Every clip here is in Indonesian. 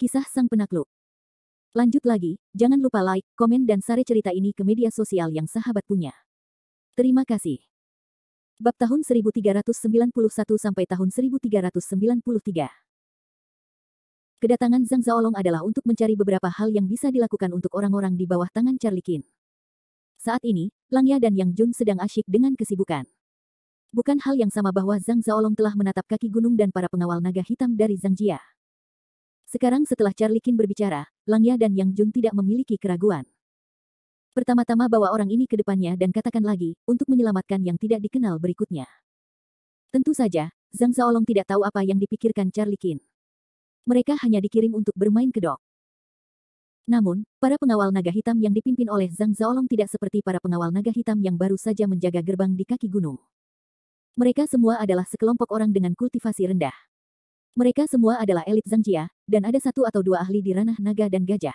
Kisah Sang Penakluk. Lanjut lagi, jangan lupa like, komen dan share cerita ini ke media sosial yang sahabat punya. Terima kasih. Bab tahun 1391 sampai tahun 1393. Kedatangan Zhang Zaolong adalah untuk mencari beberapa hal yang bisa dilakukan untuk orang-orang di bawah tangan Charlie Qin. Saat ini, Langya dan Yang Jun sedang asyik dengan kesibukan. Bukan hal yang sama bahwa Zhang Zaolong telah menatap kaki gunung dan para pengawal naga hitam dari Zhang Jia. Sekarang setelah Charlie Qin berbicara, Langya dan Yang Jun tidak memiliki keraguan. Pertama-tama bawa orang ini ke depannya dan katakan lagi, untuk menyelamatkan yang tidak dikenal berikutnya. Tentu saja, Zhang Zaolong tidak tahu apa yang dipikirkan Charlie Qin. Mereka hanya dikirim untuk bermain kedok. Namun, para pengawal naga hitam yang dipimpin oleh Zhang Zaolong tidak seperti para pengawal naga hitam yang baru saja menjaga gerbang di kaki gunung. Mereka semua adalah sekelompok orang dengan kultivasi rendah. Mereka semua adalah elit Zhang Jia, dan ada satu atau dua ahli di ranah naga dan gajah.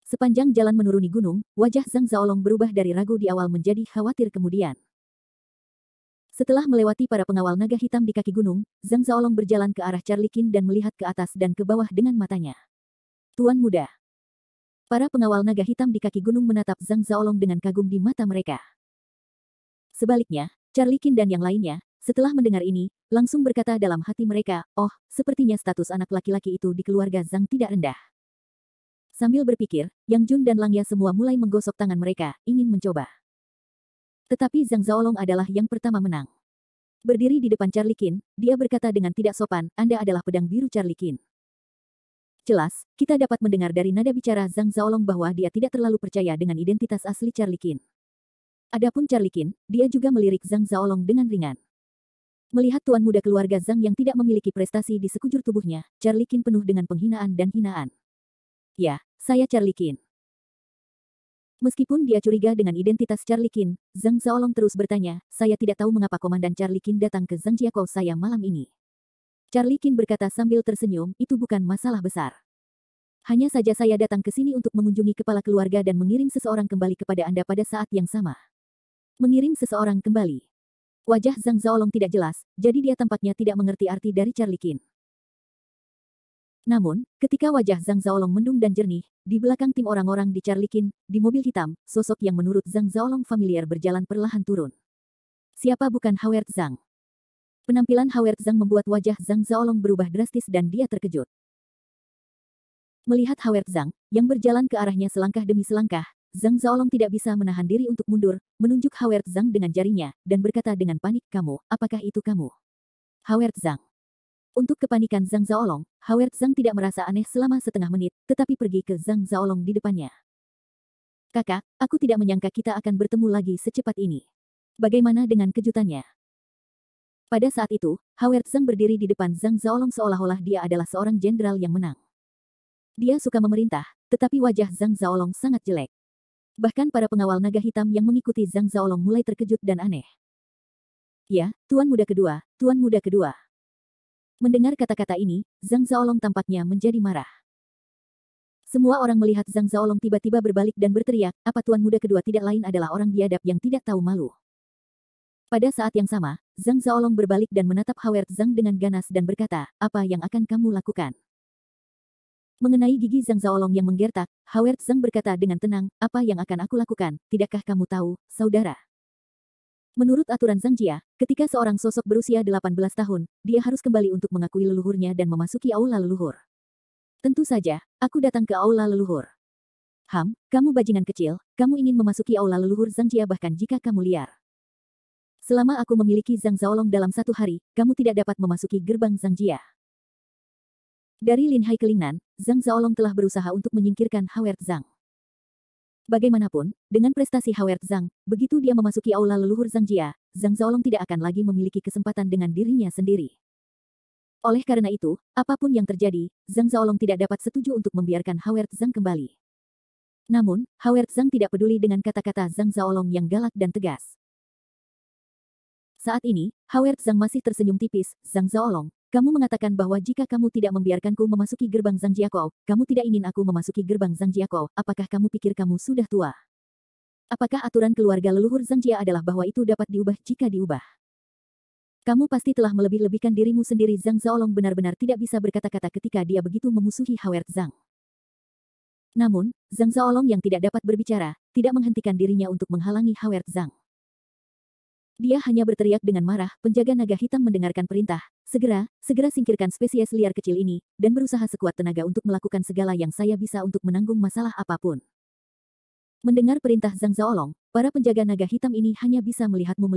Sepanjang jalan menuruni gunung, wajah Zhang Zaolong berubah dari ragu di awal menjadi khawatir kemudian. Setelah melewati para pengawal naga hitam di kaki gunung, Zhang Zaolong berjalan ke arah Charlie Qin dan melihat ke atas dan ke bawah dengan matanya. Tuan muda. Para pengawal naga hitam di kaki gunung menatap Zhang Zaolong dengan kagum di mata mereka. Sebaliknya, Charlie Qin dan yang lainnya, setelah mendengar ini, langsung berkata dalam hati mereka, oh, sepertinya status anak laki-laki itu di keluarga Zhang tidak rendah. Sambil berpikir, Yang Jun dan Langya semua mulai menggosok tangan mereka, ingin mencoba. Tetapi Zhang Zaolong adalah yang pertama menang. Berdiri di depan Charlie Qin, dia berkata dengan tidak sopan, Anda adalah pedang biru Charlie Qin. Jelas, kita dapat mendengar dari nada bicara Zhang Zaolong bahwa dia tidak terlalu percaya dengan identitas asli Charlie Qin. Adapun Charlie Qin, dia juga melirik Zhang Zaolong dengan ringan. Melihat tuan muda keluarga Zhang yang tidak memiliki prestasi di sekujur tubuhnya, Charlie Qin penuh dengan penghinaan dan hinaan. Ya, saya Charlie Qin. Meskipun dia curiga dengan identitas Charlie Qin, Zhang Zaolong terus bertanya, saya tidak tahu mengapa Komandan Charlie Qin datang ke Zhang Jiakou saya malam ini. Charlie Qin berkata sambil tersenyum, itu bukan masalah besar. Hanya saja saya datang ke sini untuk mengunjungi kepala keluarga dan mengirim seseorang kembali kepada Anda pada saat yang sama. Mengirim seseorang kembali. Wajah Zhang Zaolong tidak jelas, jadi dia tampaknya tidak mengerti arti dari Charlie Qin. Namun, ketika wajah Zhang Zaolong mendung dan jernih, di belakang tim orang-orang di Charlie Qin, di mobil hitam, sosok yang menurut Zhang Zaolong familiar berjalan perlahan turun. Siapa bukan Howard Zhang? Penampilan Howard Zhang membuat wajah Zhang Zaolong berubah drastis dan dia terkejut. Melihat Howard Zhang, yang berjalan ke arahnya selangkah demi selangkah, Zhang Zaolong tidak bisa menahan diri untuk mundur, menunjuk Howard Zhang dengan jarinya, dan berkata dengan panik, kamu, apakah itu kamu? Howard Zhang. Untuk kepanikan Zhang Zaolong, Howard Zhang tidak merasa aneh selama setengah menit, tetapi pergi ke Zhang Zaolong di depannya. Kakak, aku tidak menyangka kita akan bertemu lagi secepat ini. Bagaimana dengan kejutannya? Pada saat itu, Howard Zhang berdiri di depan Zhang Zaolong seolah-olah dia adalah seorang jenderal yang menang. Dia suka memerintah, tetapi wajah Zhang Zaolong sangat jelek. Bahkan para pengawal naga hitam yang mengikuti Zhang Zaolong mulai terkejut dan aneh. Ya, tuan muda kedua, tuan muda kedua. Mendengar kata-kata ini, Zhang Zaolong tampaknya menjadi marah. Semua orang melihat Zhang Zaolong tiba-tiba berbalik dan berteriak, apa tuan muda kedua tidak lain adalah orang biadab yang tidak tahu malu. Pada saat yang sama, Zhang Zaolong berbalik dan menatap Howard Zhang dengan ganas dan berkata, apa yang akan kamu lakukan? Mengenai gigi Zhang Zaolong yang menggertak, Howard Zhang berkata dengan tenang, apa yang akan aku lakukan, tidakkah kamu tahu, saudara? Menurut aturan Zhang Jia, ketika seorang sosok berusia 18 tahun, dia harus kembali untuk mengakui leluhurnya dan memasuki aula leluhur. Tentu saja, aku datang ke aula leluhur. Kamu bajingan kecil, kamu ingin memasuki aula leluhur Zhang Jia bahkan jika kamu liar. Selama aku memiliki Zhang Zaolong dalam satu hari, kamu tidak dapat memasuki gerbang Zhang Jia. Dari Lin Hai Kelingnan, Zhang Zaolong telah berusaha untuk menyingkirkan Howard Zhang. Bagaimanapun, dengan prestasi Howard Zhang, begitu dia memasuki aula leluhur Zhang Jia, Zhang Zaolong tidak akan lagi memiliki kesempatan dengan dirinya sendiri. Oleh karena itu, apapun yang terjadi, Zhang Zaolong tidak dapat setuju untuk membiarkan Howard Zhang kembali. Namun, Howard Zhang tidak peduli dengan kata-kata Zhang Zaolong yang galak dan tegas. Saat ini, Howard Zhang masih tersenyum tipis, Zhang Zaolong. Kamu mengatakan bahwa jika kamu tidak membiarkanku memasuki gerbang Zhang Jiakou, kamu tidak ingin aku memasuki gerbang Zhang Jiakou, apakah kamu pikir kamu sudah tua? Apakah aturan keluarga leluhur Zhang Jia adalah bahwa itu dapat diubah jika diubah? Kamu pasti telah melebih-lebihkan dirimu sendiri. Zhang Zaolong benar-benar tidak bisa berkata-kata ketika dia begitu memusuhi Howard Zhang. Namun, Zhang Zaolong yang tidak dapat berbicara, tidak menghentikan dirinya untuk menghalangi Howard Zhang. Dia hanya berteriak dengan marah. Penjaga naga hitam mendengarkan perintah. Segera singkirkan spesies liar kecil ini, dan berusaha sekuat tenaga untuk melakukan segala yang saya bisa untuk menanggung masalah apapun. Mendengar perintah Zhang Zaolong, para penjaga naga hitam ini hanya bisa melihatmu,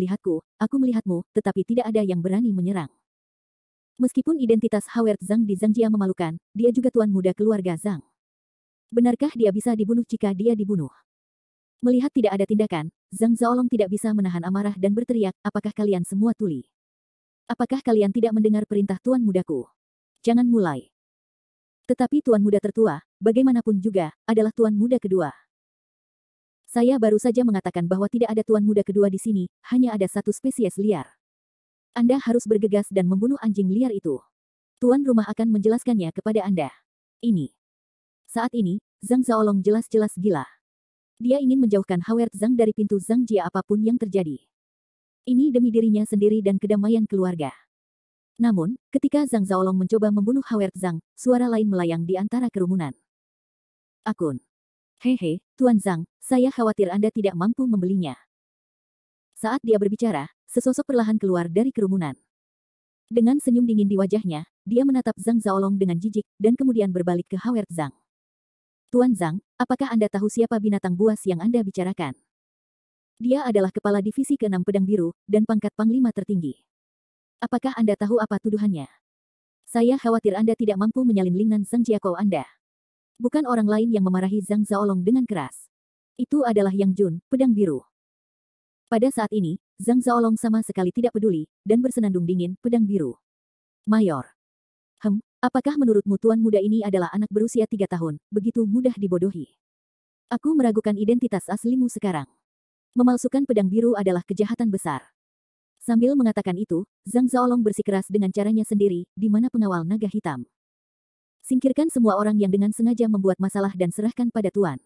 aku melihatmu, tetapi tidak ada yang berani menyerang. Meskipun identitas Howard Zhang di Zangjia memalukan, dia juga tuan muda keluarga Zhang. Benarkah dia bisa dibunuh jika dia dibunuh? Melihat tidak ada tindakan, Zhang Zaolong tidak bisa menahan amarah dan berteriak, apakah kalian semua tuli? Apakah kalian tidak mendengar perintah tuan mudaku? Jangan mulai. Tetapi tuan muda tertua, bagaimanapun juga, adalah tuan muda kedua. Saya baru saja mengatakan bahwa tidak ada tuan muda kedua di sini, hanya ada satu spesies liar. Anda harus bergegas dan membunuh anjing liar itu. Tuan rumah akan menjelaskannya kepada Anda. Ini. Saat ini, Zhang Zaolong jelas-jelas gila. Dia ingin menjauhkan Howard Zhang dari pintu Zangjia apapun yang terjadi. Ini demi dirinya sendiri dan kedamaian keluarga. Namun, ketika Zhang Zaolong mencoba membunuh Howard Zhang, suara lain melayang di antara kerumunan. Akun. Hehe, Tuan Zhang, saya khawatir Anda tidak mampu membelinya. Saat dia berbicara, sesosok perlahan keluar dari kerumunan. Dengan senyum dingin di wajahnya, dia menatap Zhang Zaolong dengan jijik, dan kemudian berbalik ke Howard Zhang. Tuan Zhang, apakah Anda tahu siapa binatang buas yang Anda bicarakan? Dia adalah kepala divisi ke-6 Pedang Biru, dan pangkat panglima tertinggi. Apakah Anda tahu apa tuduhannya? Saya khawatir Anda tidak mampu menyalin Lingnan Zhang Jiakou Anda. Bukan orang lain yang memarahi Zhang Zaolong dengan keras. Itu adalah Yang Jun, Pedang Biru. Pada saat ini, Zhang Zaolong sama sekali tidak peduli, dan bersenandung dingin, Pedang Biru. Mayor. Apakah menurutmu tuan muda ini adalah anak berusia 3 tahun, begitu mudah dibodohi? Aku meragukan identitas aslimu sekarang. Memalsukan pedang biru adalah kejahatan besar. Sambil mengatakan itu, Zhang Zaolong bersikeras dengan caranya sendiri, di mana pengawal naga hitam. Singkirkan semua orang yang dengan sengaja membuat masalah dan serahkan pada tuan.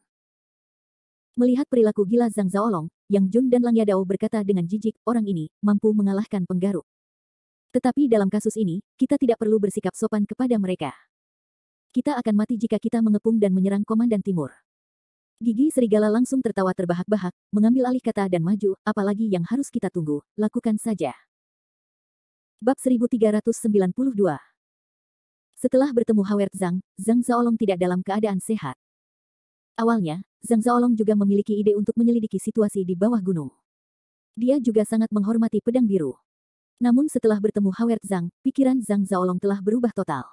Melihat perilaku gila Zhang Zaolong, Yang Jun dan Lang Yadao berkata dengan jijik, orang ini mampu mengalahkan penggaruk. Tetapi dalam kasus ini, kita tidak perlu bersikap sopan kepada mereka. Kita akan mati jika kita mengepung dan menyerang Komandan Timur. Gigi serigala langsung tertawa terbahak-bahak, mengambil alih kata dan maju, apalagi yang harus kita tunggu, lakukan saja. Bab 1392. Setelah bertemu Howard Zhang, Zhang Zaolong tidak dalam keadaan sehat. Awalnya, Zhang Zaolong juga memiliki ide untuk menyelidiki situasi di bawah gunung. Dia juga sangat menghormati Pedang Biru. Namun setelah bertemu Howard Zhang, pikiran Zhang Zaolong telah berubah total.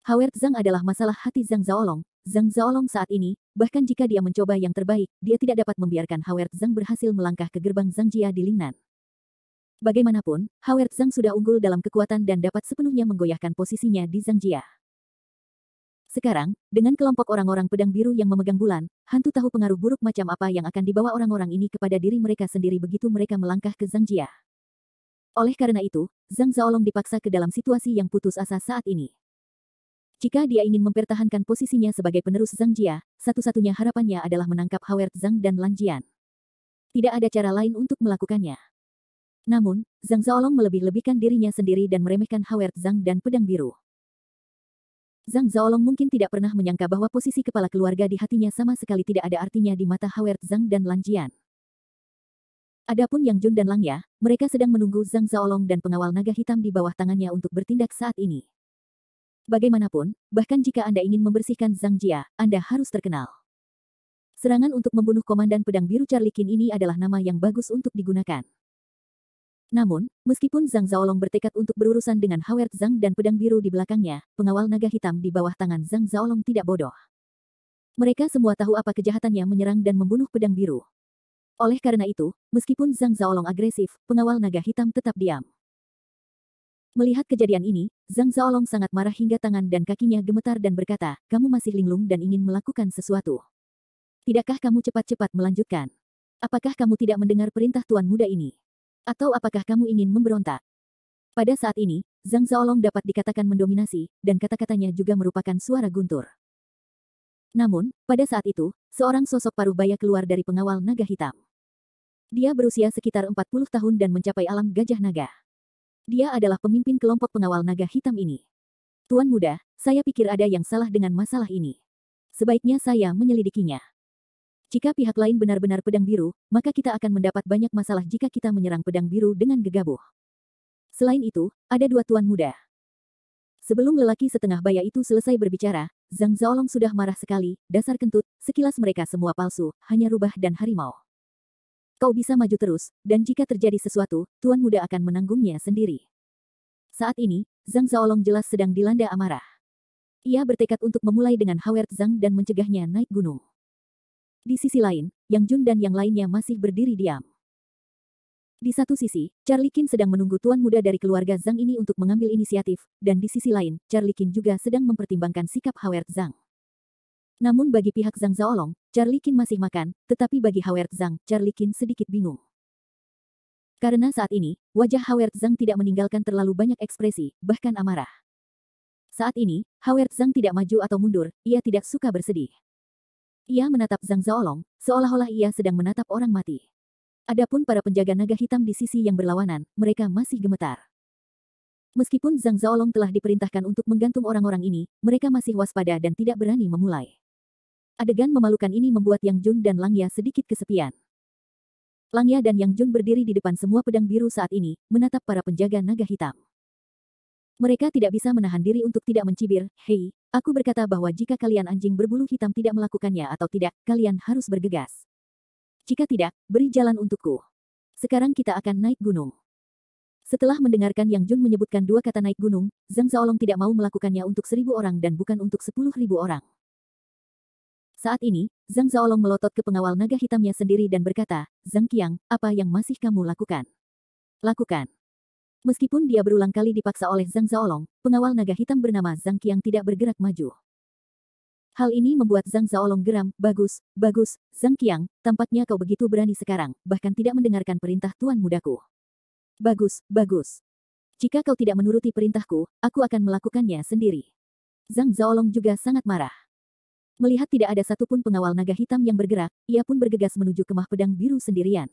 Howard Zhang adalah masalah hati Zhang Zaolong. Zhang Zaolong saat ini, bahkan jika dia mencoba yang terbaik, dia tidak dapat membiarkan Howard Zhang berhasil melangkah ke gerbang Zangjia di Lingnan. Bagaimanapun, Howard Zhang sudah unggul dalam kekuatan dan dapat sepenuhnya menggoyahkan posisinya di Zangjia. Sekarang, dengan kelompok orang-orang pedang biru yang memegang bulan, hantu tahu pengaruh buruk macam apa yang akan dibawa orang-orang ini kepada diri mereka sendiri begitu mereka melangkah ke Zangjia. Oleh karena itu, Zhang Zaolong dipaksa ke dalam situasi yang putus asa saat ini. Jika dia ingin mempertahankan posisinya sebagai penerus Zangjia, satu-satunya harapannya adalah menangkap Howard Zhang dan Lan Jian. Tidak ada cara lain untuk melakukannya. Namun, Zhang Zaolong melebih-lebihkan dirinya sendiri dan meremehkan Howard Zhang dan Pedang Biru. Zhang Zaolong mungkin tidak pernah menyangka bahwa posisi kepala keluarga di hatinya sama sekali tidak ada artinya di mata Howard Zhang dan Lan Jian. Adapun Yang Jun dan Lang Ya, mereka sedang menunggu Zhang Zaolong dan pengawal naga hitam di bawah tangannya untuk bertindak saat ini. Bagaimanapun, bahkan jika Anda ingin membersihkan Zangjia, Anda harus terkenal. Serangan untuk membunuh Komandan Pedang Biru Charlie Qin ini adalah nama yang bagus untuk digunakan. Namun, meskipun Zhang Zaolong bertekad untuk berurusan dengan Howard Zhang dan Pedang Biru di belakangnya, pengawal naga hitam di bawah tangan Zhang Zaolong tidak bodoh. Mereka semua tahu apa kejahatannya menyerang dan membunuh Pedang Biru. Oleh karena itu, meskipun Zhang Zaolong agresif, pengawal naga hitam tetap diam. Melihat kejadian ini, Zhang Zaolong sangat marah hingga tangan dan kakinya gemetar dan berkata, kamu masih linglung dan ingin melakukan sesuatu. Tidakkah kamu cepat-cepat melanjutkan? Apakah kamu tidak mendengar perintah tuan muda ini? Atau apakah kamu ingin memberontak? Pada saat ini, Zhang Zaolong dapat dikatakan mendominasi, dan kata-katanya juga merupakan suara guntur. Namun, pada saat itu, seorang sosok paruh baya keluar dari pengawal naga hitam. Dia berusia sekitar 40 tahun dan mencapai alam gajah naga. Dia adalah pemimpin kelompok pengawal naga hitam ini. Tuan muda, saya pikir ada yang salah dengan masalah ini. Sebaiknya saya menyelidikinya. Jika pihak lain benar-benar pedang biru, maka kita akan mendapat banyak masalah jika kita menyerang pedang biru dengan gegabah. Selain itu, ada dua tuan muda. Sebelum lelaki setengah baya itu selesai berbicara, Zhang Zaolong sudah marah sekali, dasar kentut, sekilas mereka semua palsu, hanya rubah dan harimau. Kau bisa maju terus, dan jika terjadi sesuatu, tuan muda akan menanggungnya sendiri. Saat ini, Zhang Zaolong jelas sedang dilanda amarah. Ia bertekad untuk memulai dengan Howard Zhang dan mencegahnya naik gunung. Di sisi lain, Yang Jun dan yang lainnya masih berdiri diam. Di satu sisi, Charlie Qin sedang menunggu tuan muda dari keluarga Zhang ini untuk mengambil inisiatif, dan di sisi lain, Charlie Qin juga sedang mempertimbangkan sikap Howard Zhang. Namun bagi pihak Zhang Zaolong, Charlie Qin masih makan, tetapi bagi Howard Zhang, Charlie Qin sedikit bingung. Karena saat ini, wajah Howard Zhang tidak meninggalkan terlalu banyak ekspresi, bahkan amarah. Saat ini, Howard Zhang tidak maju atau mundur, ia tidak suka bersedih. Ia menatap Zhang Zaolong, seolah-olah ia sedang menatap orang mati. Adapun para penjaga naga hitam di sisi yang berlawanan, mereka masih gemetar. Meskipun Zhang Zaolong telah diperintahkan untuk menggantung orang-orang ini, mereka masih waspada dan tidak berani memulai. Adegan memalukan ini membuat Yang Jun dan Langya sedikit kesepian. Langya dan Yang Jun berdiri di depan semua pedang biru saat ini, menatap para penjaga naga hitam. Mereka tidak bisa menahan diri untuk tidak mencibir, "Hei, aku berkata bahwa jika kalian anjing berbulu hitam tidak melakukannya atau tidak, kalian harus bergegas. Jika tidak, beri jalan untukku. Sekarang kita akan naik gunung." Setelah mendengarkan Yang Jun menyebutkan dua kata naik gunung, Zhang Zaolong tidak mau melakukannya untuk 1.000 orang dan bukan untuk 10.000 orang. Saat ini, Zhang Zaolong melotot ke pengawal naga hitamnya sendiri dan berkata, "Zhang Qiang, apa yang masih kamu lakukan? Lakukan." Meskipun dia berulang kali dipaksa oleh Zhang Zaolong, pengawal naga hitam bernama Zhang Qiang tidak bergerak maju. Hal ini membuat Zhang Zaolong geram. Bagus, bagus, Zhang Qiang, tampaknya kau begitu berani sekarang, bahkan tidak mendengarkan perintah tuan mudaku. Bagus, bagus. Jika kau tidak menuruti perintahku, aku akan melakukannya sendiri. Zhang Zaolong juga sangat marah. Melihat tidak ada satupun pengawal naga hitam yang bergerak, ia pun bergegas menuju kemah pedang biru sendirian.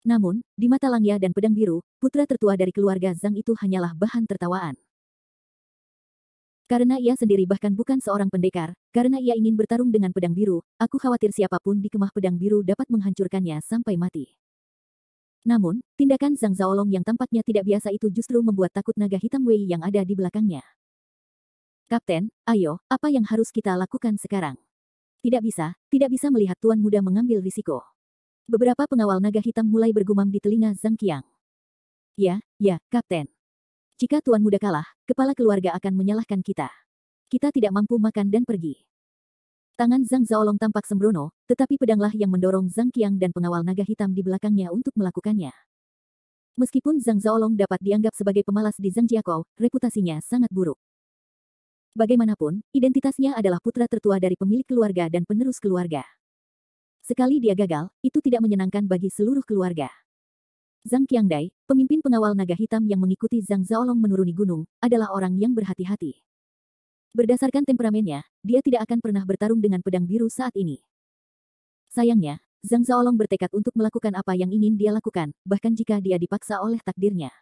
Namun, di mata Langya dan pedang biru, putra tertua dari keluarga Zhang itu hanyalah bahan tertawaan. Karena ia sendiri bahkan bukan seorang pendekar, karena ia ingin bertarung dengan pedang biru, aku khawatir siapapun di kemah pedang biru dapat menghancurkannya sampai mati. Namun, tindakan Zhang Zaolong yang tampaknya tidak biasa itu justru membuat takut naga hitam Wei yang ada di belakangnya. "Kapten, ayo, apa yang harus kita lakukan sekarang?" Tidak bisa melihat tuan muda mengambil risiko. Beberapa pengawal naga hitam mulai bergumam di telinga Zhang Qiang. Ya, Kapten. Jika tuan muda kalah, kepala keluarga akan menyalahkan kita. Kita tidak mampu makan dan pergi. Tangan Zhang Zaolong tampak sembrono, tetapi pedanglah yang mendorong Zhang Qiang dan pengawal naga hitam di belakangnya untuk melakukannya. Meskipun Zhang Zaolong dapat dianggap sebagai pemalas di Zhang Jiakou, reputasinya sangat buruk. Bagaimanapun, identitasnya adalah putra tertua dari pemilik keluarga dan penerus keluarga. Sekali dia gagal, itu tidak menyenangkan bagi seluruh keluarga. Zhang Qiangdai, pemimpin pengawal naga hitam yang mengikuti Zhang Zaolong menuruni gunung, adalah orang yang berhati-hati. Berdasarkan temperamennya, dia tidak akan pernah bertarung dengan pedang biru saat ini. Sayangnya, Zhang Zaolong bertekad untuk melakukan apa yang ingin dia lakukan, bahkan jika dia dipaksa oleh takdirnya.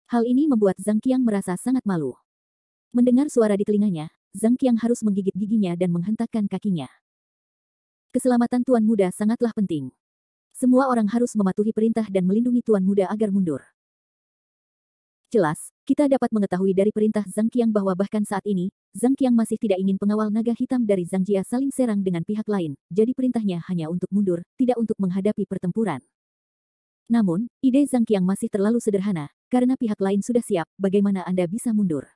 Hal ini membuat Zhang Qiang merasa sangat malu. Mendengar suara di telinganya, Zhang Qiang harus menggigit giginya dan menghentakkan kakinya. Keselamatan tuan muda sangatlah penting. Semua orang harus mematuhi perintah dan melindungi tuan muda agar mundur. Jelas, kita dapat mengetahui dari perintah Zhang Qiang bahwa bahkan saat ini, Zhang Qiang masih tidak ingin pengawal naga hitam dari Zhang Jia saling serang dengan pihak lain, jadi perintahnya hanya untuk mundur, tidak untuk menghadapi pertempuran. Namun, ide Zhang Qiang masih terlalu sederhana, karena pihak lain sudah siap, bagaimana Anda bisa mundur?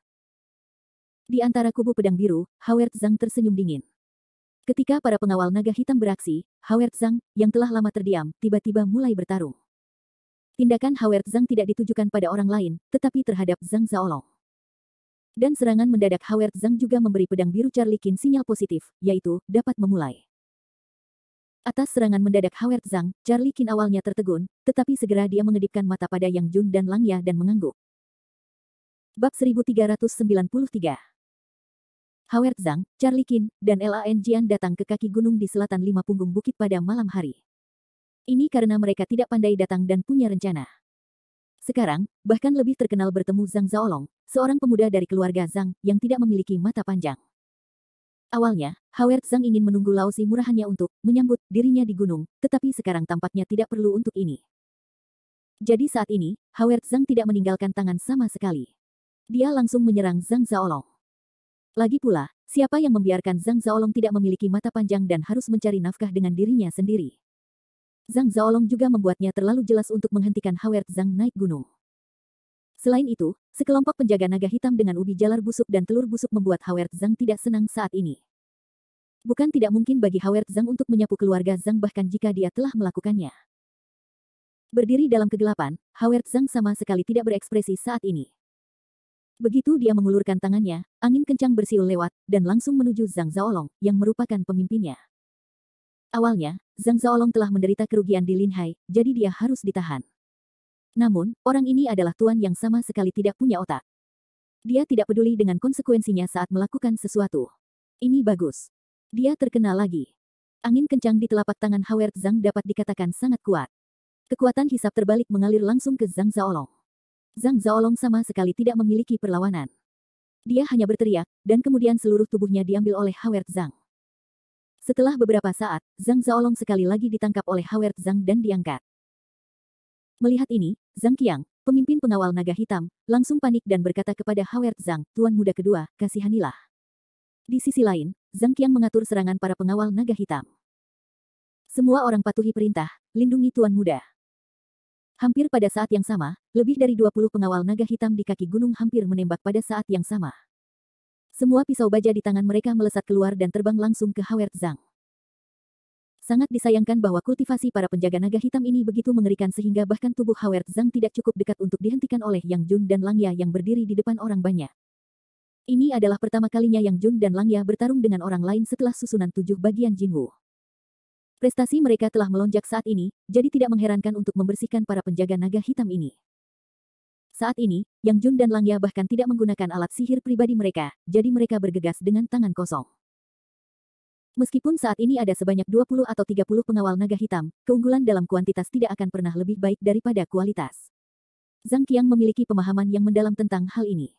Di antara kubu pedang biru, Howard Zhang tersenyum dingin. Ketika para pengawal naga hitam beraksi, Howard Zhang, yang telah lama terdiam, tiba-tiba mulai bertarung. Tindakan Howard Zhang tidak ditujukan pada orang lain, tetapi terhadap Zhang Zaolong. Dan serangan mendadak Howard Zhang juga memberi pedang biru Charlie Qin sinyal positif, yaitu, dapat memulai. Atas serangan mendadak Howard Zhang, Charlie Qin awalnya tertegun, tetapi segera dia mengedipkan mata pada Yang Jun dan Langya dan mengangguk. Bab 1393. Howard Zhang, Charlie Qin, dan Lan Jian datang ke kaki gunung di selatan 5 punggung bukit pada malam hari. Ini karena mereka tidak pandai datang dan punya rencana. Sekarang, bahkan lebih terkenal bertemu Zhang Zaolong, seorang pemuda dari keluarga Zhang yang tidak memiliki mata panjang. Awalnya, Howard Zhang ingin menunggu Laozi murahannya untuk menyambut dirinya di gunung, tetapi sekarang tampaknya tidak perlu untuk ini. Jadi saat ini, Howard Zhang tidak meninggalkan tangan sama sekali. Dia langsung menyerang Zhang Zaolong. Lagi pula, siapa yang membiarkan Zhang Zaolong tidak memiliki mata panjang dan harus mencari nafkah dengan dirinya sendiri? Zhang Zaolong juga membuatnya terlalu jelas untuk menghentikan Howard Zhang naik gunung. Selain itu, sekelompok penjaga naga hitam dengan ubi jalar busuk dan telur busuk membuat Howard Zhang tidak senang saat ini. Bukan tidak mungkin bagi Howard Zhang untuk menyapu keluarga Zhang bahkan jika dia telah melakukannya. Berdiri dalam kegelapan, Howard Zhang sama sekali tidak berekspresi saat ini. Begitu dia mengulurkan tangannya, angin kencang bersiul lewat, dan langsung menuju Zhang Zaolong, yang merupakan pemimpinnya. Awalnya, Zhang Zaolong telah menderita kerugian di Linhai, jadi dia harus ditahan. Namun, orang ini adalah tuan yang sama sekali tidak punya otak. Dia tidak peduli dengan konsekuensinya saat melakukan sesuatu. Ini bagus. Dia terkenal lagi. Angin kencang di telapak tangan Howard Zhang dapat dikatakan sangat kuat. Kekuatan hisap terbalik mengalir langsung ke Zhang Zaolong. Zhang Zaolong sama sekali tidak memiliki perlawanan. Dia hanya berteriak, dan kemudian seluruh tubuhnya diambil oleh Howard Zhang. Setelah beberapa saat, Zhang Zaolong sekali lagi ditangkap oleh Howard Zhang dan diangkat. Melihat ini, Zhang Qiang, pemimpin pengawal naga hitam, langsung panik dan berkata kepada Howard Zhang, Tuan muda kedua, kasihanilah. Di sisi lain, Zhang Qiang mengatur serangan para pengawal naga hitam. Semua orang patuhi perintah, lindungi Tuan muda. Hampir pada saat yang sama, lebih dari 20 pengawal naga hitam di kaki gunung hampir menembak pada saat yang sama. Semua pisau baja di tangan mereka melesat keluar dan terbang langsung ke Howard Zhang. Sangat disayangkan bahwa kultivasi para penjaga naga hitam ini begitu mengerikan sehingga bahkan tubuh Howard Zhang tidak cukup dekat untuk dihentikan oleh Yang Jun dan Lang Ya yang berdiri di depan orang banyak. Ini adalah pertama kalinya Yang Jun dan Lang Ya bertarung dengan orang lain setelah susunan 7 bagian Jinwu. Prestasi mereka telah melonjak saat ini, jadi tidak mengherankan untuk membersihkan para penjaga naga hitam ini. Saat ini, Yang Jun dan Lang Ya bahkan tidak menggunakan alat sihir pribadi mereka, jadi mereka bergegas dengan tangan kosong. Meskipun saat ini ada sebanyak 20 atau 30 pengawal naga hitam, keunggulan dalam kuantitas tidak akan pernah lebih baik daripada kualitas. Zhang Qiang memiliki pemahaman yang mendalam tentang hal ini.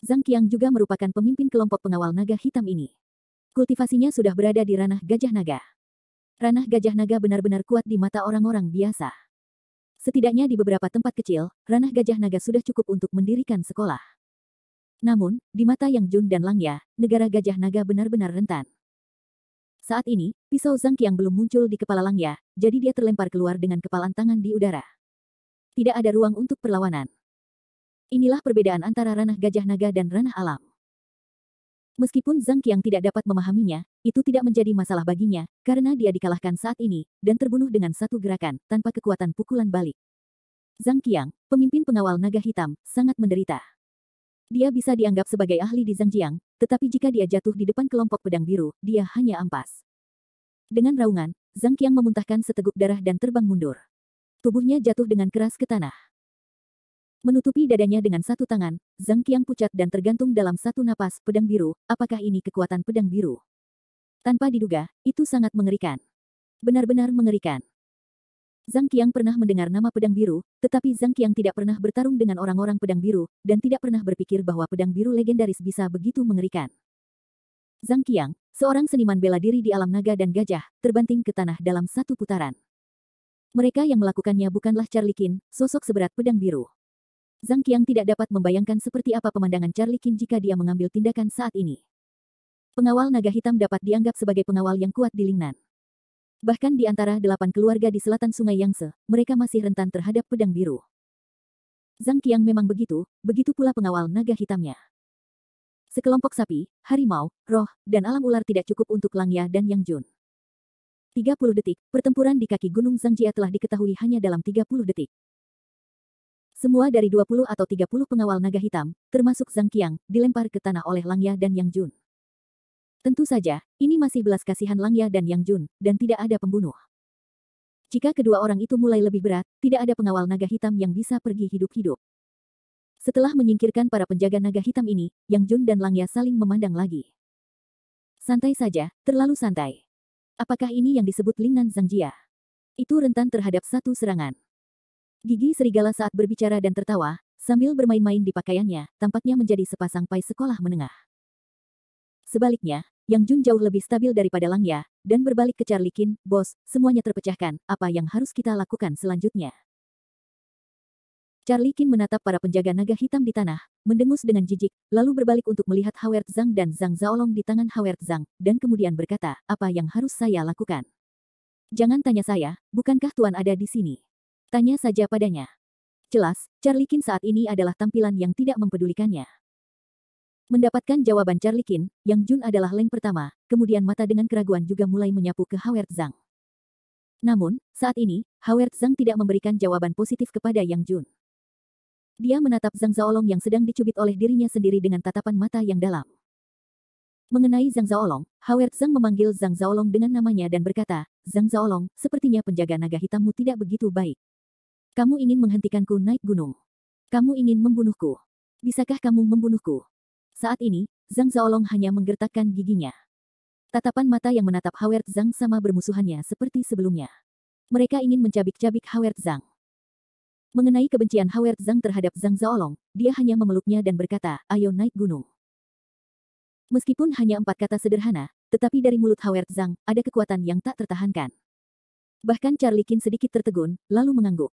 Zhang Qiang juga merupakan pemimpin kelompok pengawal naga hitam ini. Kultivasinya sudah berada di ranah gajah naga. Ranah gajah naga benar-benar kuat di mata orang-orang biasa. Setidaknya di beberapa tempat kecil, ranah gajah naga sudah cukup untuk mendirikan sekolah. Namun, di mata Yang Jun dan Lang Ya, negara gajah naga benar-benar rentan. Saat ini, pisau Zhang Qiang belum muncul di kepala Lang Ya, jadi dia terlempar keluar dengan kepalan tangan di udara. Tidak ada ruang untuk perlawanan. Inilah perbedaan antara ranah gajah naga dan ranah alam. Meskipun Zhang Qiang tidak dapat memahaminya, itu tidak menjadi masalah baginya, karena dia dikalahkan saat ini, dan terbunuh dengan satu gerakan, tanpa kekuatan pukulan balik. Zhang Qiang, pemimpin pengawal naga hitam, sangat menderita. Dia bisa dianggap sebagai ahli di Zhangjiang, tetapi jika dia jatuh di depan kelompok pedang biru, dia hanya ampas. Dengan raungan, Zhang Qiang memuntahkan seteguk darah dan terbang mundur. Tubuhnya jatuh dengan keras ke tanah. Menutupi dadanya dengan satu tangan, Zhang Qiang pucat dan tergantung dalam satu napas. Pedang biru, apakah ini kekuatan pedang biru? Tanpa diduga, itu sangat mengerikan. Benar-benar mengerikan. Zhang Qiang pernah mendengar nama pedang biru, tetapi Zhang Qiang tidak pernah bertarung dengan orang-orang pedang biru, dan tidak pernah berpikir bahwa pedang biru legendaris bisa begitu mengerikan. Zhang Qiang, seorang seniman bela diri di alam naga dan gajah, terbanting ke tanah dalam satu putaran. Mereka yang melakukannya bukanlah Charlie Qin, sosok seberat pedang biru. Zhang Qiang tidak dapat membayangkan seperti apa pemandangan Charlie Qin jika dia mengambil tindakan saat ini. Pengawal naga hitam dapat dianggap sebagai pengawal yang kuat di Lingnan. Bahkan di antara 8 keluarga di selatan Sungai Yangtze, mereka masih rentan terhadap pedang biru. Zhang Qiang memang begitu, begitu pula pengawal naga hitamnya. Sekelompok sapi, harimau, roh, dan alam ular tidak cukup untuk Lang Ya dan Yang Jun. 30 detik, pertempuran di kaki Gunung Zangjia telah diketahui hanya dalam 30 detik. Semua dari 20 atau 30 pengawal naga hitam, termasuk Zhang Qiang, dilempar ke tanah oleh Lang Ya dan Yang Jun. Tentu saja, ini masih belas kasihan Lang Ya dan Yang Jun, dan tidak ada pembunuh. Jika kedua orang itu mulai lebih berat, tidak ada pengawal naga hitam yang bisa pergi hidup-hidup. Setelah menyingkirkan para penjaga naga hitam ini, Yang Jun dan Lang Ya saling memandang lagi. Santai saja, terlalu santai. Apakah ini yang disebut Lingnan Zangjia? Itu rentan terhadap satu serangan. Gigi serigala saat berbicara dan tertawa, sambil bermain-main di pakaiannya, tampaknya menjadi sepasang pai sekolah menengah. Sebaliknya, Yang Jun jauh lebih stabil daripada Lang Ya, dan berbalik ke Charlie Qin, "Bos, semuanya terpecahkan, apa yang harus kita lakukan selanjutnya?" Charlie Qin menatap para penjaga naga hitam di tanah, mendengus dengan jijik, lalu berbalik untuk melihat Howard Zhang dan Zhang Zaolong di tangan Howard Zhang, dan kemudian berkata, "Apa yang harus saya lakukan?" "Jangan tanya saya, bukankah Tuan ada di sini? Tanya saja padanya." Jelas, Charlie Qin saat ini adalah tampilan yang tidak mempedulikannya. Mendapatkan jawaban Charlie Qin, Yang Jun adalah Leng pertama, kemudian mata dengan keraguan juga mulai menyapu ke Howard Zhang. Namun, saat ini, Howard Zhang tidak memberikan jawaban positif kepada Yang Jun. Dia menatap Zhang Zaolong yang sedang dicubit oleh dirinya sendiri dengan tatapan mata yang dalam. Mengenai Zhang Zaolong, Howard Zhang memanggil Zhang Zaolong dengan namanya dan berkata, "Zhang Zaolong, sepertinya penjaga naga hitammu tidak begitu baik. Kamu ingin menghentikanku naik gunung. Kamu ingin membunuhku. Bisakah kamu membunuhku?" Saat ini, Zhang Zaolong hanya menggertakkan giginya. Tatapan mata yang menatap Howard Zhang sama bermusuhannya seperti sebelumnya. Mereka ingin mencabik-cabik Howard Zhang. Mengenai kebencian Howard Zhang terhadap Zhang Zaolong, dia hanya memeluknya dan berkata, "Ayo naik gunung." Meskipun hanya 4 kata sederhana, tetapi dari mulut Howard Zhang, ada kekuatan yang tak tertahankan. Bahkan Charlie Qin sedikit tertegun, lalu mengangguk.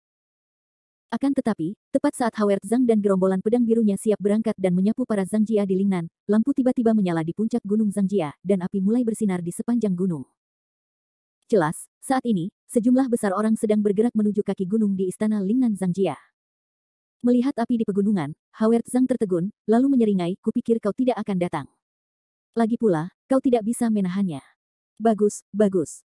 Akan tetapi, tepat saat Howard Zhang dan gerombolan pedang birunya siap berangkat dan menyapu para Zangjia di Lingnan, lampu tiba-tiba menyala di puncak gunung Zangjia, dan api mulai bersinar di sepanjang gunung. Jelas, saat ini, sejumlah besar orang sedang bergerak menuju kaki gunung di istana Lingnan Zangjia. Melihat api di pegunungan, Howard Zhang tertegun, lalu menyeringai, "Kupikir kau tidak akan datang. Lagi pula, kau tidak bisa menahannya." "Bagus, bagus.